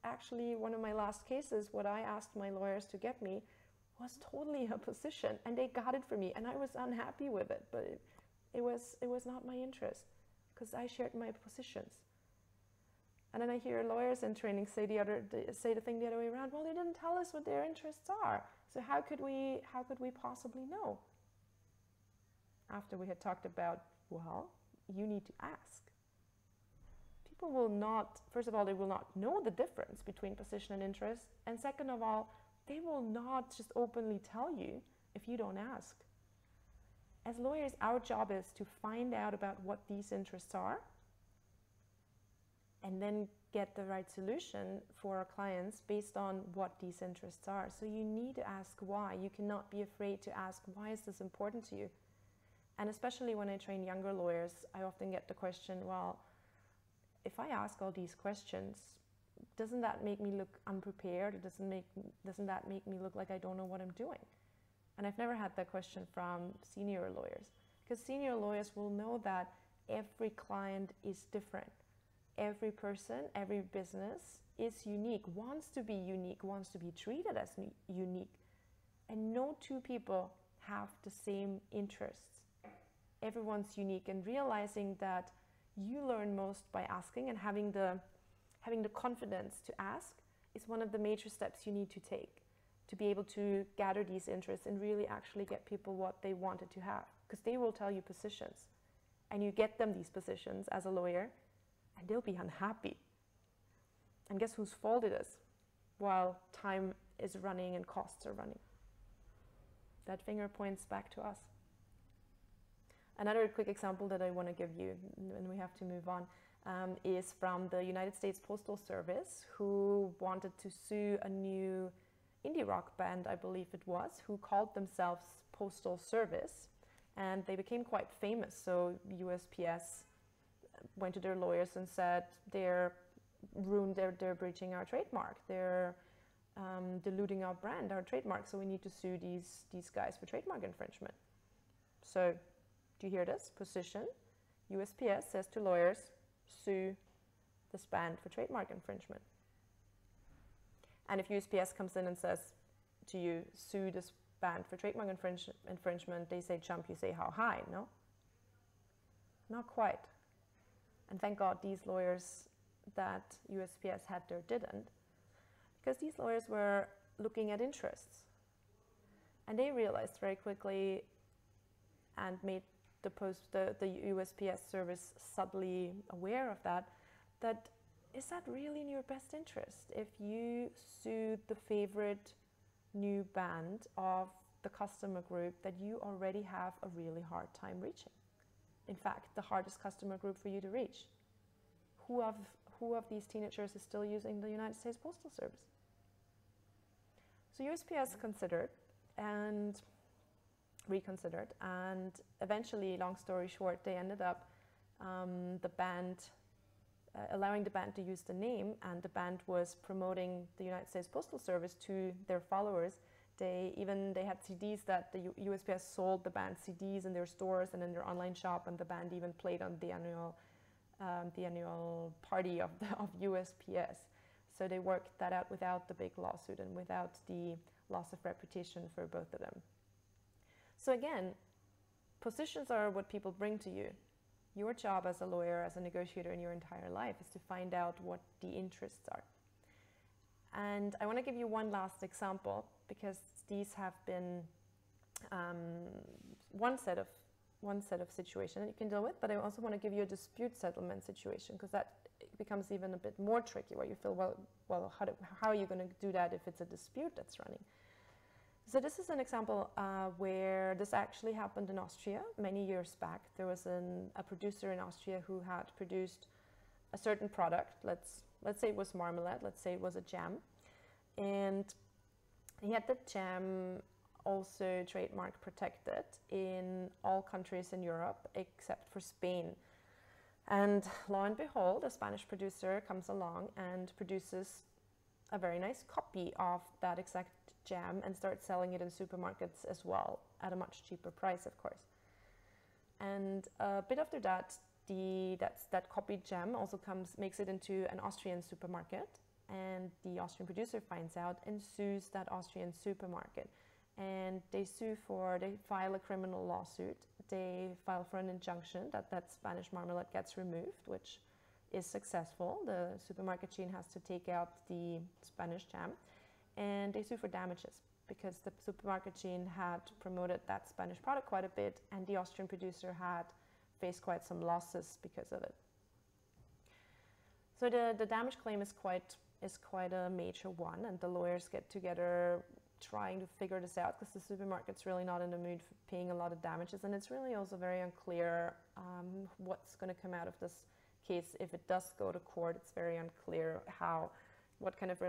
actually, one of my last cases, what I asked my lawyers to get me was totally a position, and they got it for me, and I was unhappy with it, but it was not my interest, because I shared my positions. And then I hear lawyers in training say the thing the other way around. Well, they didn't tell us what their interests are, so how could we possibly know? After we had talked about, well, you need to ask. People will not, first of all, they will not know the difference between position and interest, and second of all, they will not just openly tell you if you don't ask. As lawyers, our job is to find out about what these interests are and then get the right solution for our clients based on what these interests are. So you need to ask why. You cannot be afraid to ask, why is this important to you? And especially when I train younger lawyers, I often get the question, well, if I ask all these questions, doesn't that make me look unprepared? Or doesn't that make me look like I don't know what I'm doing? And I've never had that question from senior lawyers, because senior lawyers will know that every client is different. Every person, every business is unique, wants to be unique, wants to be treated as unique. And no two people have the same interests. Everyone's unique, and realizing that you learn most by asking and having the confidence to ask is one of the major steps you need to take to be able to gather these interests and really actually get people what they wanted to have, because they will tell you positions. and you get them these positions as a lawyer, and they'll be unhappy. And guess whose fault it is? While time is running and costs are running. That finger points back to us. Another quick example that I want to give you, and we have to move on, is from the United States Postal Service, who wanted to sue a new indie rock band, I believe it was, who called themselves Postal Service, and they became quite famous. So USPS went to their lawyers and said they're breaching our trademark, they're diluting our brand, our trademark, so we need to sue these guys for trademark infringement. So, do you hear this? Position, USPS says to lawyers, sue this band for trademark infringement. And if USPS comes in and says to you, sue this band for trademark infringement, they say jump, you say how high, no? Not quite. And thank God these lawyers that USPS had there didn't, because these lawyers were looking at interests. And they realized very quickly and made the USPS service subtly aware of that is that really in your best interest if you sue the favorite new band of the customer group that you already have a really hard time reaching? In fact, the hardest customer group for you to reach. Who of these teenagers is still using the United States Postal Service? So USPS considered and reconsidered, and eventually, long story short, they ended up allowing the band to use the name, and the band was promoting the United States Postal Service to their followers. They had CDs that the USPS sold the band CDs in their stores and in their online shop, and the band even played on the annual party of USPS. So they worked that out without the big lawsuit and without the loss of reputation for both of them. So again, positions are what people bring to you. Your job as a lawyer, as a negotiator in your entire life is to find out what the interests are. And I want to give you one last example, because these have been one set of situation that you can deal with, but I also want to give you a dispute settlement situation, because that becomes even a bit more tricky, where you feel, well, how are you going to do that if it's a dispute that's running? So this is an example where this actually happened in Austria many years back. There was a producer in Austria who had produced a certain product. Let's say it was marmalade. Let's say it was a jam, and he had the jam also trademark protected in all countries in Europe except for Spain. And lo and behold, a Spanish producer comes along and produces a very nice copy of that exact jam and starts selling it in supermarkets as well, at a much cheaper price, of course. And a bit after that, that copied jam also makes it into an Austrian supermarket, and the Austrian producer finds out and sues that Austrian supermarket. And they file a criminal lawsuit. They file for an injunction that Spanish marmalade gets removed, which is successful. The supermarket chain has to take out the Spanish jam, and they sue for damages because the supermarket chain had promoted that Spanish product quite a bit, and the Austrian producer had faced quite some losses because of it. So the damage claim is quite a major one, and the lawyers get together trying to figure this out, because the supermarket's really not in the mood for paying a lot of damages, and it's really also very unclear what's going to come out of this case if it does go to court. It's very unclear what kind of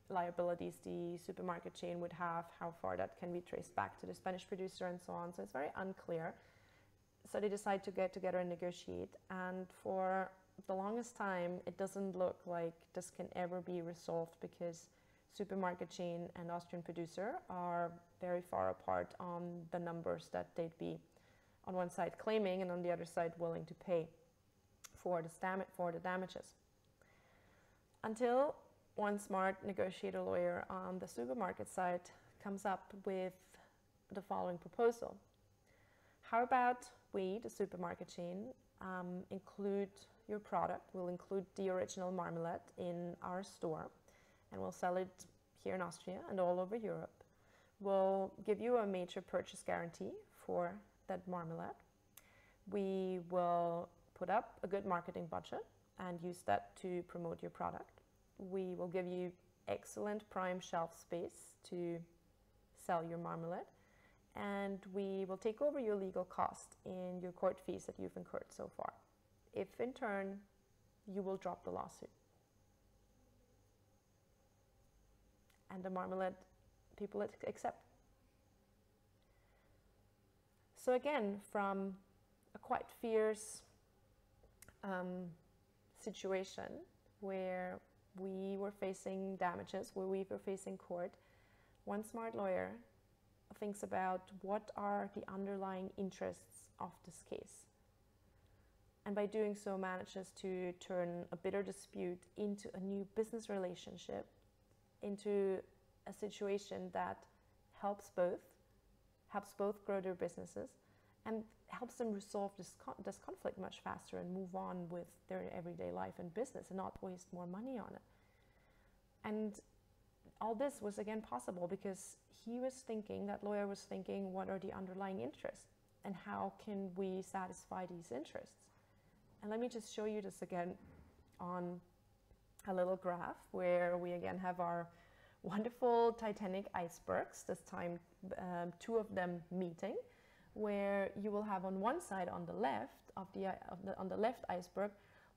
liabilities the supermarket chain would have, how far that can be traced back to the Spanish producer, and so on. So it's very unclear. So they decide to get together and negotiate, and for the longest time it doesn't look like this can ever be resolved, because supermarket chain and Austrian producer are very far apart on the numbers that they'd be on one side claiming and on the other side willing to pay for the damages. Until one smart negotiator lawyer on the supermarket side comes up with the following proposal. How about we, the supermarket chain, include your product, we'll include the original marmalade in our store, and we'll sell it here in Austria and all over Europe. We'll give you a major purchase guarantee for that marmalade. We will put up a good marketing budget and use that to promote your product. We will give you excellent prime shelf space to sell your marmalade. And we will take over your legal cost in your court fees that you've incurred so far, if in turn you will drop the lawsuit. And the marmalade people accept. So again, from a quite fierce situation where we were facing damages, where we were facing court, one smart lawyer thinks about what are the underlying interests of this case. And by doing so manages to turn a bitter dispute into a new business relationship, into a situation that helps both grow their businesses and helps them resolve this conflict much faster and move on with their everyday life and business and not waste more money on it. And all this was again possible because that lawyer was thinking, what are the underlying interests and how can we satisfy these interests? And let me just show you this again on a little graph where we again have our wonderful Titanic icebergs, this time two of them meeting, where you will have on one side on the left on the left iceberg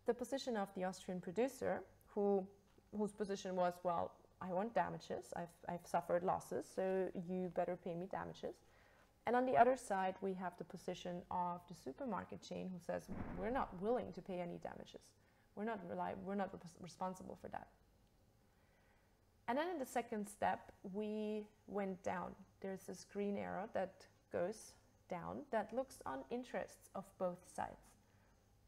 the position of the Austrian producer whose position was, well, I want damages, I've suffered losses, so you better pay me damages. And on the other side, we have the position of the supermarket chain who says, we're not willing to pay any damages. We're not responsible for that. And then in the second step, we went down. There's this green arrow that goes down that looks on interests of both sides.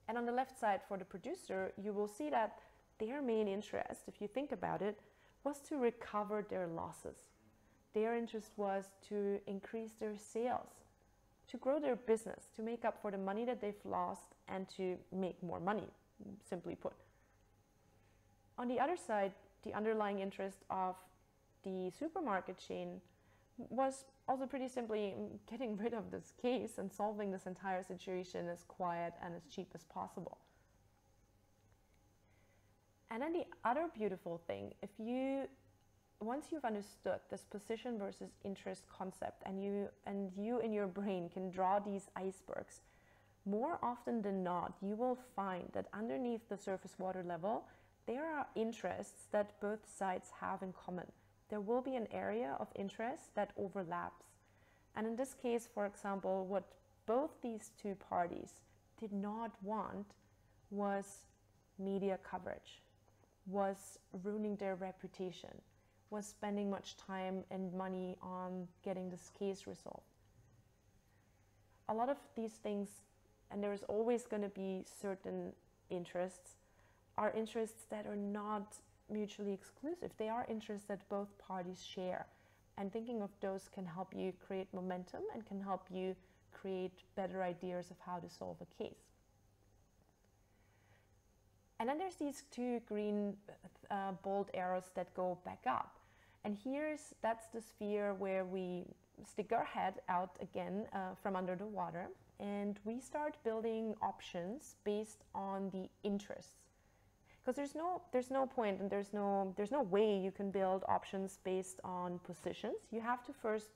And on the left side for the producer, you will see that their main interest, if you think about it, was to recover their losses. Their interest was to increase their sales, to grow their business, to make up for the money that they've lost and to make more money, simply put. On the other side, the underlying interest of the supermarket chain was also pretty simply getting rid of this case and solving this entire situation as quiet and as cheap as possible. And then the other beautiful thing, once you've understood this position versus interest concept and you in your brain can draw these icebergs, more often than not, you will find that underneath the surface water level, there are interests that both sides have in common. There will be an area of interest that overlaps. And in this case, for example, what both these two parties did not want was media coverage, was ruining their reputation, was spending much time and money on getting this case resolved. A lot of these things, and there's always going to be certain interests, are interests that are not mutually exclusive. They are interests that both parties share. And thinking of those can help you create momentum and can help you create better ideas of how to solve a case. And then there's these two green bold arrows that go back up. And that's the sphere where we stick our head out again from under the water and we start building options based on the interests. Because there's no point and there's no way you can build options based on positions. You have to first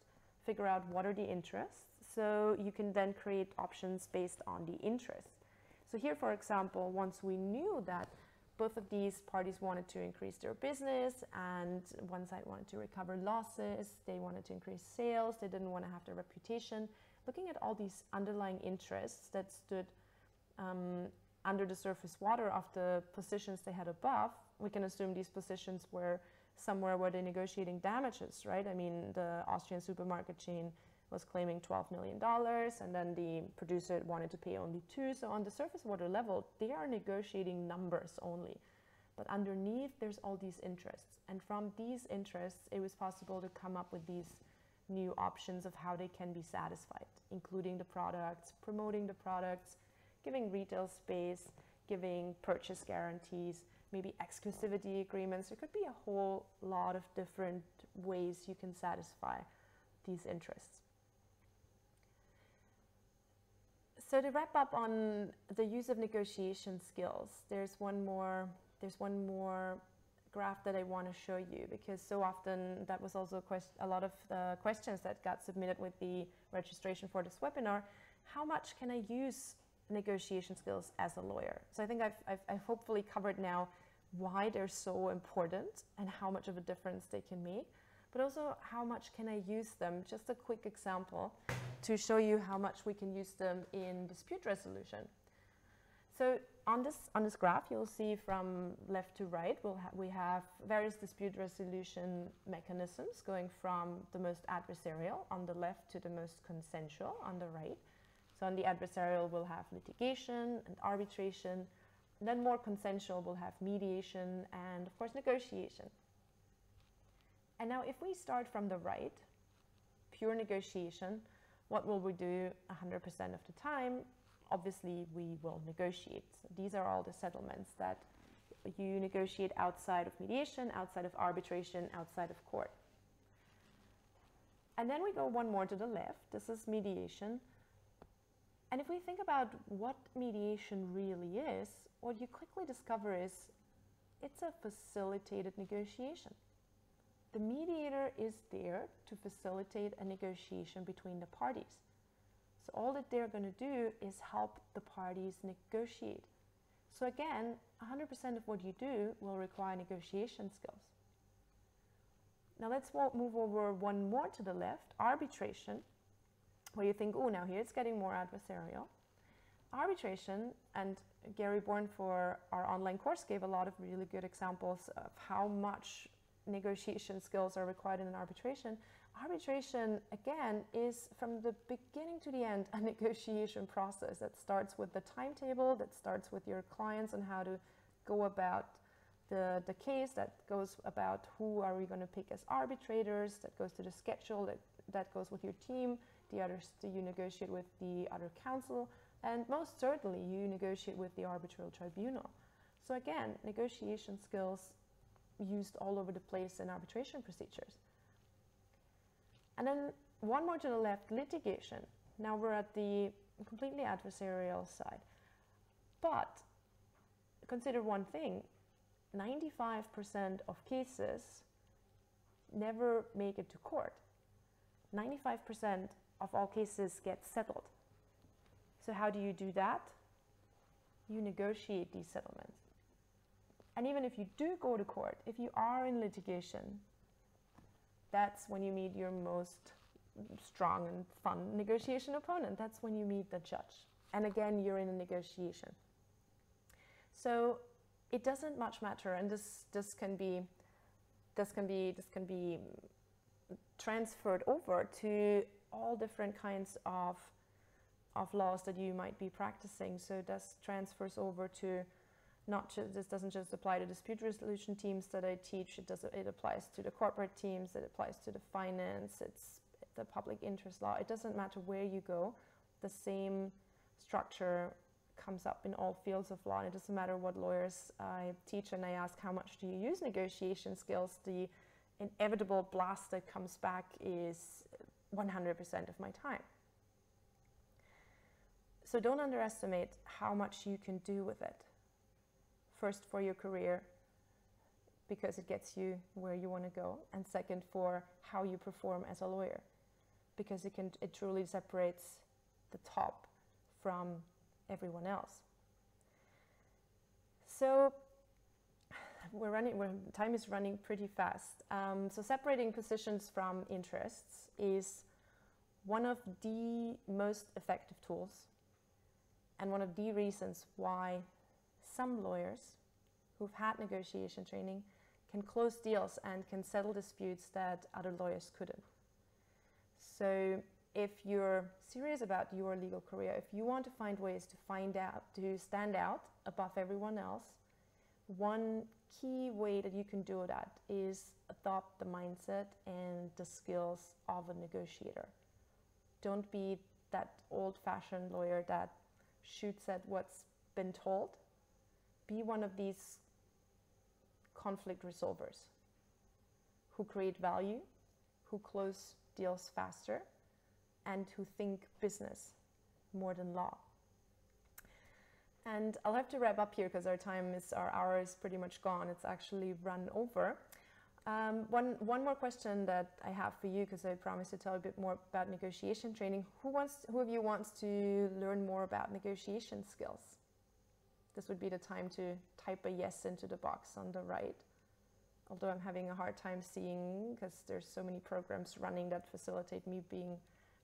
figure out what are the interests, so you can then create options based on the interests. So here, for example, once we knew that both of these parties wanted to increase their business and one side wanted to recover losses, they wanted to increase sales, they didn't want to have their reputation, looking at all these underlying interests that stood under the surface water of the positions they had above, we can assume these positions were somewhere where they're negotiating damages, right? I mean, the Austrian supermarket chain was claiming $12 million and then the producer wanted to pay only $2 million. So on the surface water level, they are negotiating numbers only. But underneath, there's all these interests. And from these interests, it was possible to come up with these new options of how they can be satisfied, including the products, promoting the products, giving retail space, giving purchase guarantees, maybe exclusivity agreements. There could be a whole lot of different ways you can satisfy these interests. So to wrap up on the use of negotiation skills, there's one more graph that I want to show you, because so often that was also a lot of the questions that got submitted with the registration for this webinar. How much can I use negotiation skills as a lawyer? So I think I've hopefully covered now why they're so important and how much of a difference they can make, but also how much can I use them. Just a quick example to show you how much we can use them in dispute resolution. So on this graph, you'll see from left to right, we have various dispute resolution mechanisms going from the most adversarial on the left to the most consensual on the right. So on the adversarial, we'll have litigation and arbitration. And then more consensual, we'll have mediation and, of course, negotiation. And now if we start from the right, pure negotiation, what will we do 100% of the time? Obviously, we will negotiate. So these are all the settlements that you negotiate outside of mediation, outside of arbitration, outside of court. And then we go one more to the left. This is mediation. And if we think about what mediation really is, what you quickly discover is it's a facilitated negotiation. The mediator is there to facilitate a negotiation between the parties. So all that they're going to do is help the parties negotiate. So again, 100% of what you do will require negotiation skills. Now let's move over one more to the left, arbitration, where you think, oh, now here it's getting more adversarial. Arbitration, and Gary Bourne for our online course gave a lot of really good examples of how much negotiation skills are required in an arbitration. Arbitration, again, is from the beginning to the end a negotiation process that starts with the timetable, that starts with your clients and how to go about the case, that goes about who are we going to pick as arbitrators, that goes to the schedule, that goes with your team, you negotiate with the other counsel, and most certainly you negotiate with the arbitral tribunal. So again, negotiation skills used all over the place in arbitration procedures. And then one more to the left, litigation. Now we're at the completely adversarial side. But consider one thing, 95% of cases never make it to court. 95% of all cases get settled. So how do you do that? You negotiate these settlements. And even if you do go to court, if you are in litigation, that's when you meet your most strong and fun negotiation opponent. That's when you meet the judge. And again, you're in a negotiation. So it doesn't much matter, and this can be transferred over to all different kinds of laws that you might be practicing. So this transfers over to this doesn't just apply to dispute resolution teams that I teach, it applies to the corporate teams, it applies to the finance, it's the public interest law. It doesn't matter where you go, the same structure comes up in all fields of law, and it doesn't matter what lawyers I teach and I ask how much do you use negotiation skills, the inevitable blast that comes back is 100% of my time. So don't underestimate how much you can do with it. First, for your career, because it gets you where you want to go, and second, for how you perform as a lawyer, because it truly separates the top from everyone else. So time is running pretty fast. So separating positions from interests is one of the most effective tools, and one of the reasons why some lawyers who've had negotiation training can close deals and can settle disputes that other lawyers couldn't. So if you're serious about your legal career, if you want to find ways to stand out above everyone else, one key way that you can do that is adopt the mindset and the skills of a negotiator. Don't be that old-fashioned lawyer that shoots at what's been told. Be one of these conflict resolvers who create value, who close deals faster, and who think business more than law. And I'll have to wrap up here because our hour is pretty much gone. It's actually run over. One more question that I have for you, because I promised to tell a bit more about negotiation training. Who of you wants to learn more about negotiation skills? This would be the time to type a yes into the box on the right. Although I'm having a hard time seeing because there's so many programs running that facilitate me being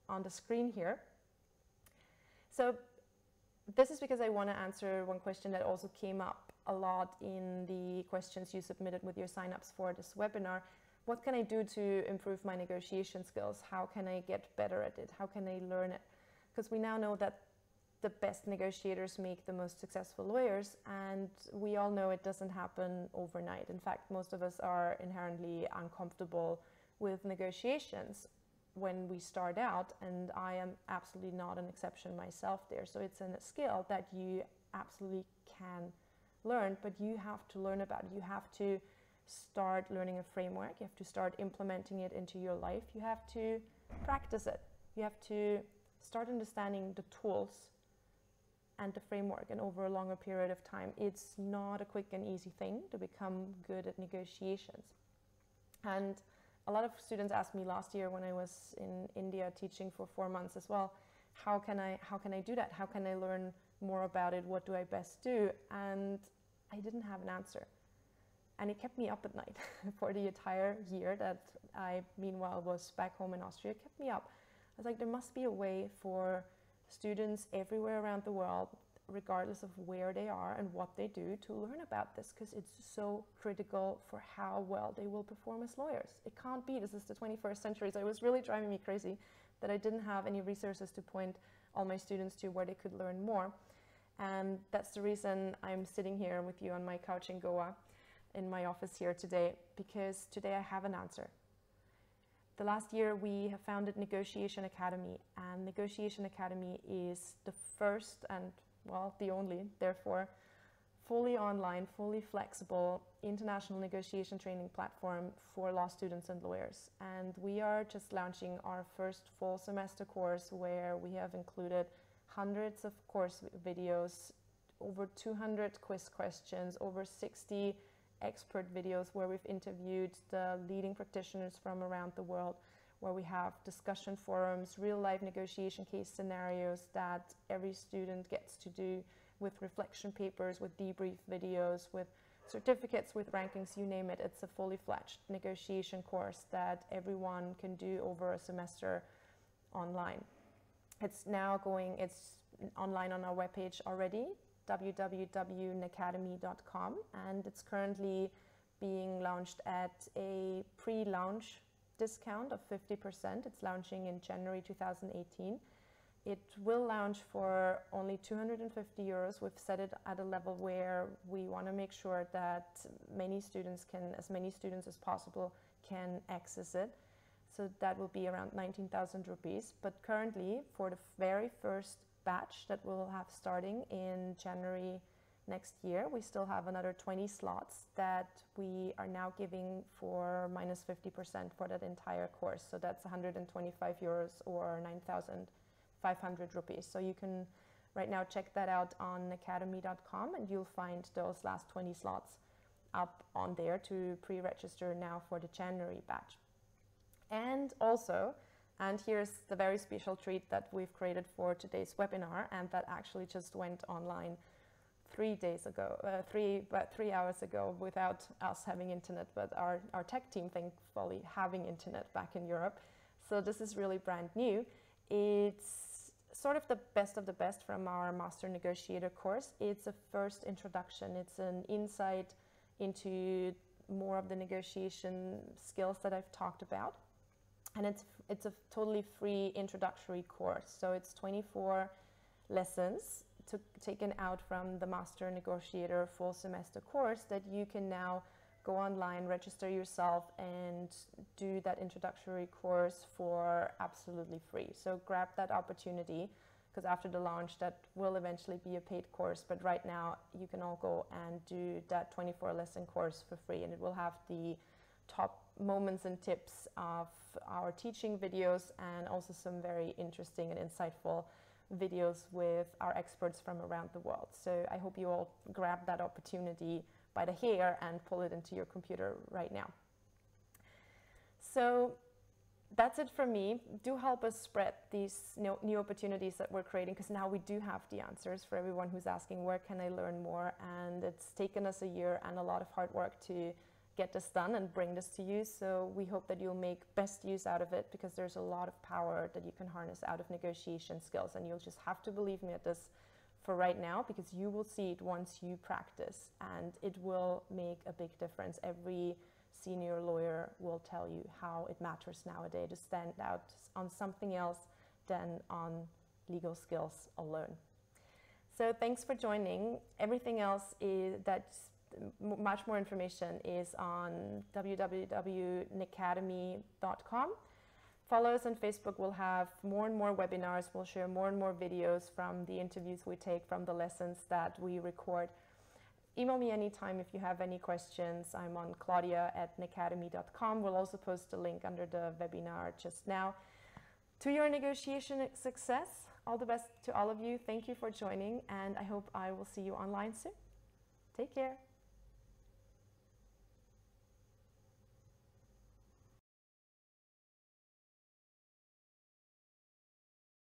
on the screen here. So this is because I want to answer one question that also came up a lot in the questions you submitted with your signups for this webinar. What can I do to improve my negotiation skills? How can I get better at it? How can I learn it? Because we now know that the best negotiators make the most successful lawyers, and we all know it doesn't happen overnight. In fact, most of us are inherently uncomfortable with negotiations when we start out, and I am absolutely not an exception myself there. So it's a skill that you absolutely can learn, but you have to learn about it. You have to start learning a framework. You have to start implementing it into your life. You have to practice it. You have to start understanding the tools and the framework, and over a longer period of time. It's not a quick and easy thing to become good at negotiations. And a lot of students asked me last year when I was in India teaching for 4 months as well, how can I do that? How can I learn more about it? What do I best do? And I didn't have an answer. And it kept me up at night for the entire year that I, meanwhile, was back home in Austria. It kept me up. I was like, there must be a way for students everywhere around the world, regardless of where they are and what they do, to learn about this, because it's so critical for how well they will perform as lawyers. It can't be, this is the 21st century, so it was really driving me crazy that I didn't have any resources to point all my students to where they could learn more. And that's the reason I'm sitting here with you on my couch in Goa, in my office here today, because today I have an answer. The last year we have founded Negotiation Academy, and Negotiation Academy is the first and, well, the only, therefore, fully online, fully flexible international negotiation training platform for law students and lawyers. And we are just launching our first full semester course, where we have included hundreds of course videos, over 200 quiz questions, over 60 expert videos where we've interviewed the leading practitioners from around the world, where we have discussion forums, real life negotiation case scenarios that every student gets to do, with reflection papers, with debrief videos, with certificates, with rankings, you name it. It's a fully fledged negotiation course that everyone can do over a semester online. It's online on our webpage already, www.necademy.com, and it's currently being launched at a pre-launch discount of 50%. It's launching in January 2018. It will launch for only 250 euros. We've set it at a level where we want to make sure that as many students as possible can access it. So that will be around 19,000 rupees. But currently, for the very first batch that we'll have starting in January next year, we still have another 20 slots that we are now giving for minus 50% for that entire course. So that's 125 euros or 9,500 rupees. So you can right now check that out on academy.com, and you'll find those last 20 slots up on there to pre-register now for the January batch. And also, and here's the very special treat that we've created for today's webinar, and that actually just went online 3 hours ago without us having internet, but our tech team thankfully having internet back in Europe. So this is really brand new. It's sort of the best from our Master Negotiator course. It's a first introduction. It's an insight into more of the negotiation skills that I've talked about. And it's a totally free introductory course. So it's 24 lessons taken out from the Master Negotiator full semester course that you can now go online, register yourself, and do that introductory course for absolutely free. So grab that opportunity, because after the launch that will eventually be a paid course, but right now you can all go and do that 24 lesson course for free, and it will have the top moments and tips of our teaching videos, and also some very interesting and insightful videos with our experts from around the world. So I hope you all grab that opportunity by the hair and pull it into your computer right now. So that's it from me. Do help us spread these new opportunities that we're creating, because now we do have the answers for everyone who's asking, where can I learn more? And it's taken us a year and a lot of hard work to get this done and bring this to you. So we hope that you'll make best use out of it, because there's a lot of power that you can harness out of negotiation skills. And you'll just have to believe me at this for right now, because you will see it once you practice, and it will make a big difference. Every senior lawyer will tell you how it matters nowadays to stand out on something else than on legal skills alone. So thanks for joining. Everything else is much more information is on www.necademy.com. Follow us on Facebook. We'll have more and more webinars. We'll share more and more videos from the interviews we take, from the lessons that we record. Email me anytime if you have any questions. I'm on claudia@necademy.com. We'll also post a link under the webinar just now. To your negotiation success, all the best to all of you. Thank you for joining, and I hope I will see you online soon. Take care.